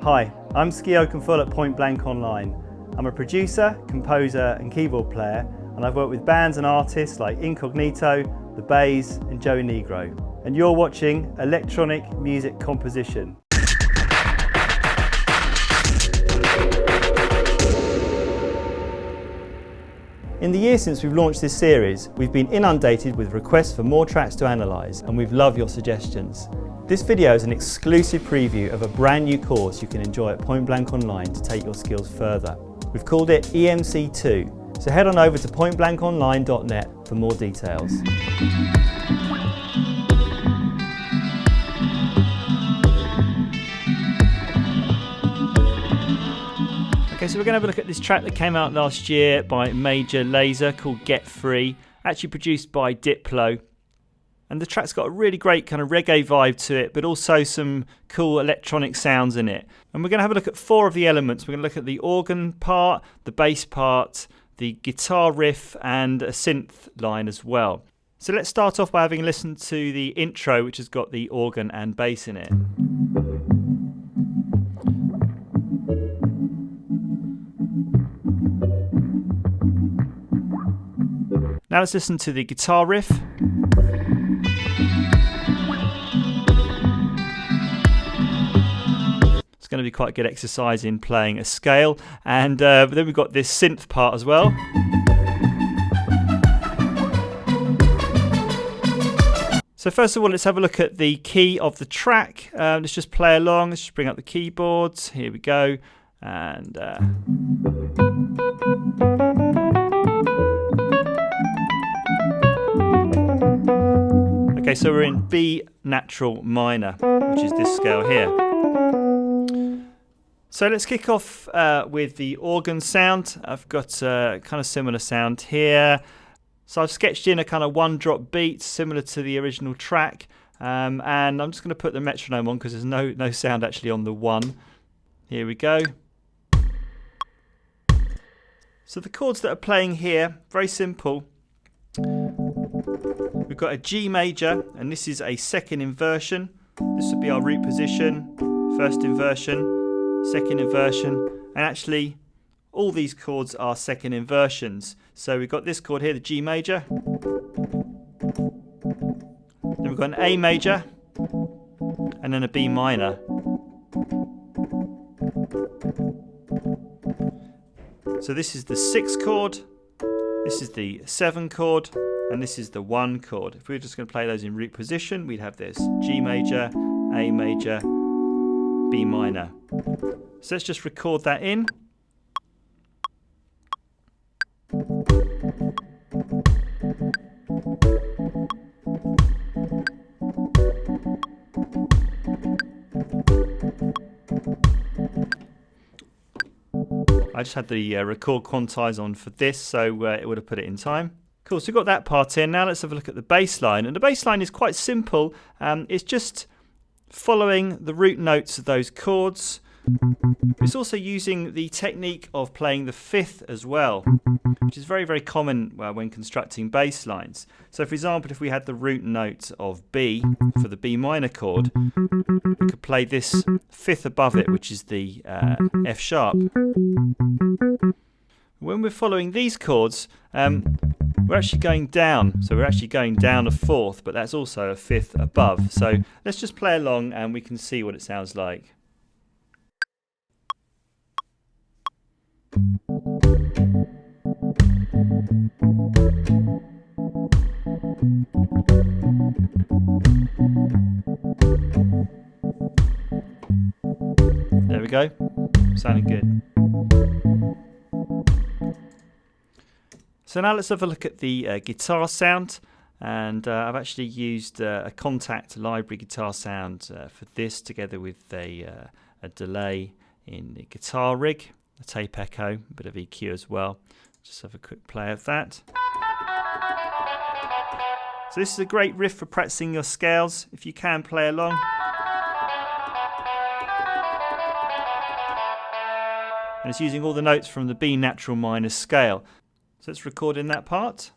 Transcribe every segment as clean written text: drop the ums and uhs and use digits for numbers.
Hi, I'm Ski Oakenfull at Point Blank Online. I'm a producer, composer and keyboard player, and I've worked with bands and artists like Incognito, The Bays and Joey Negro. And you're watching Electronic Music Composition. In the year since we've launched this series, we've been inundated with requests for more tracks to analyse, and we've loved your suggestions. This video is an exclusive preview of a brand new course you can enjoy at Point Blank Online to take your skills further. We've called it EMC2, so head on over to pointblankonline.net for more details. Okay, so we're going to have a look at this track that came out last year by Major Lazer called Get Free, actually produced by Diplo. And the track's got a really great kind of reggae vibe to it, but also some cool electronic sounds in it. And we're going to have a look at 4 of the elements. We're going to look at the organ part, the bass part, the guitar riff, and a synth line as well. So let's start off by having listened to the intro, which has got the organ and bass in it. Now let's listen to the guitar riff. It's going to be quite a good exercise in playing a scale. And then we've got this synth part as well. So first of all, let's have a look at the key of the track. Let's just play along. Let's just bring up the keyboards. Here we go. And okay, so we're in B natural minor, which is this scale here. So let's kick off with the organ sound. I've got a kind of similar sound here. So I've sketched in a kind of 1-drop beat similar to the original track, and I'm just going to put the metronome on because there's no sound actually on the 1. Here we go. So the chords that are playing here, very simple. We've got a G major, and this is a second inversion. This would be our root position, first inversion, second inversion, and actually all these chords are second inversions. So we've got this chord here, the G major. Then we've got an A major, and then a B minor. So this is the 6 chord, this is the 7 chord, and this is the 1 chord. If we were just going to play those in root position, we'd have this G major, A major, B minor. So let's just record that in. I just had the record quantize on for this, so it would have put it in time. Cool, so we've got that part in. Now let's have a look at the bass line. And the bass line is quite simple. It's just following the root notes of those chords. It's also using the technique of playing the 5th as well, which is very, very common when constructing bass lines. So for example, if we had the root note of B for the B minor chord, we could play this 5th above it, which is the F sharp. When we're following these chords, we're actually going down. So we're actually going down a 4th, but that's also a 5th above. So let's just play along and we can see what it sounds like. There we go, sounding good. So now let's have a look at the guitar sound, and I've actually used a Contact library guitar sound for this, together with a delay in the guitar rig, a tape echo, a bit of EQ as well. Just have a quick play of that. So this is a great riff for practicing your scales, if you can play along. And it's using all the notes from the B natural minor scale. So let's record in that part.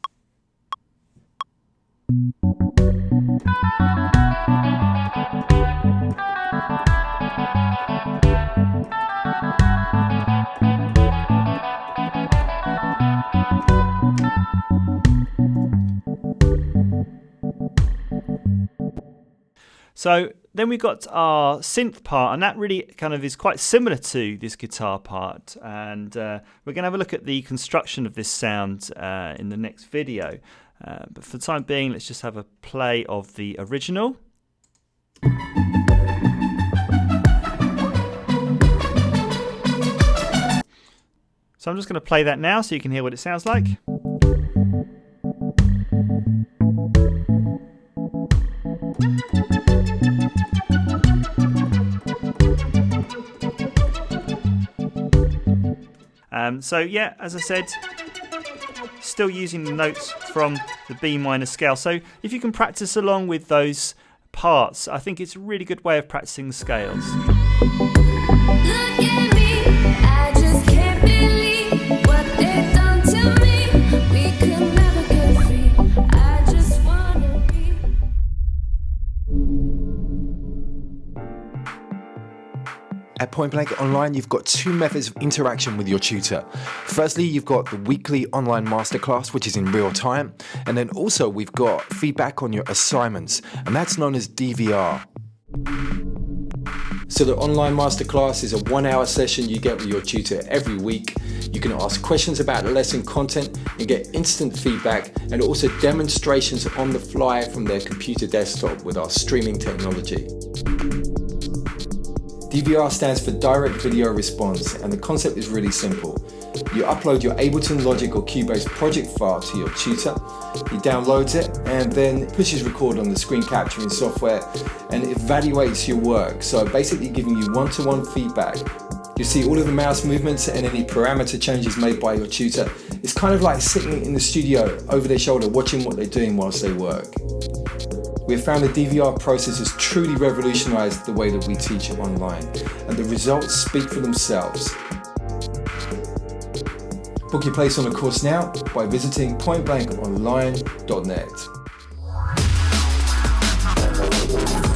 So then we've got our synth part, and that really kind of is quite similar to this guitar part. And we're going to have a look at the construction of this sound in the next video. But for the time being, let's just have a play of the original. So I'm just going to play that now so you can hear what it sounds like. So yeah, as I said, still using the notes from the B minor scale. So if you can practice along with those parts, I think it's a really good way of practicing the scales. At Point Blank Online, you've got two methods of interaction with your tutor. Firstly, you've got the weekly online masterclass, which is in real time. And then also we've got feedback on your assignments, and that's known as DVR. So the online masterclass is a 1-hour session you get with your tutor every week. You can ask questions about the lesson content and get instant feedback, and also demonstrations on the fly from their computer desktop with our streaming technology. DVR stands for Direct Video Response, and the concept is really simple. You upload your Ableton, Logic or Cubase project file to your tutor, he downloads it and then pushes record on the screen capturing software and evaluates your work, so basically giving you one-to-one feedback. You see all of the mouse movements and any parameter changes made by your tutor. It's kind of like sitting in the studio over their shoulder watching what they're doing whilst they work. We have found the DVR process has truly revolutionized the way that we teach online, and the results speak for themselves. Book your place on the course now by visiting pointblankonline.net.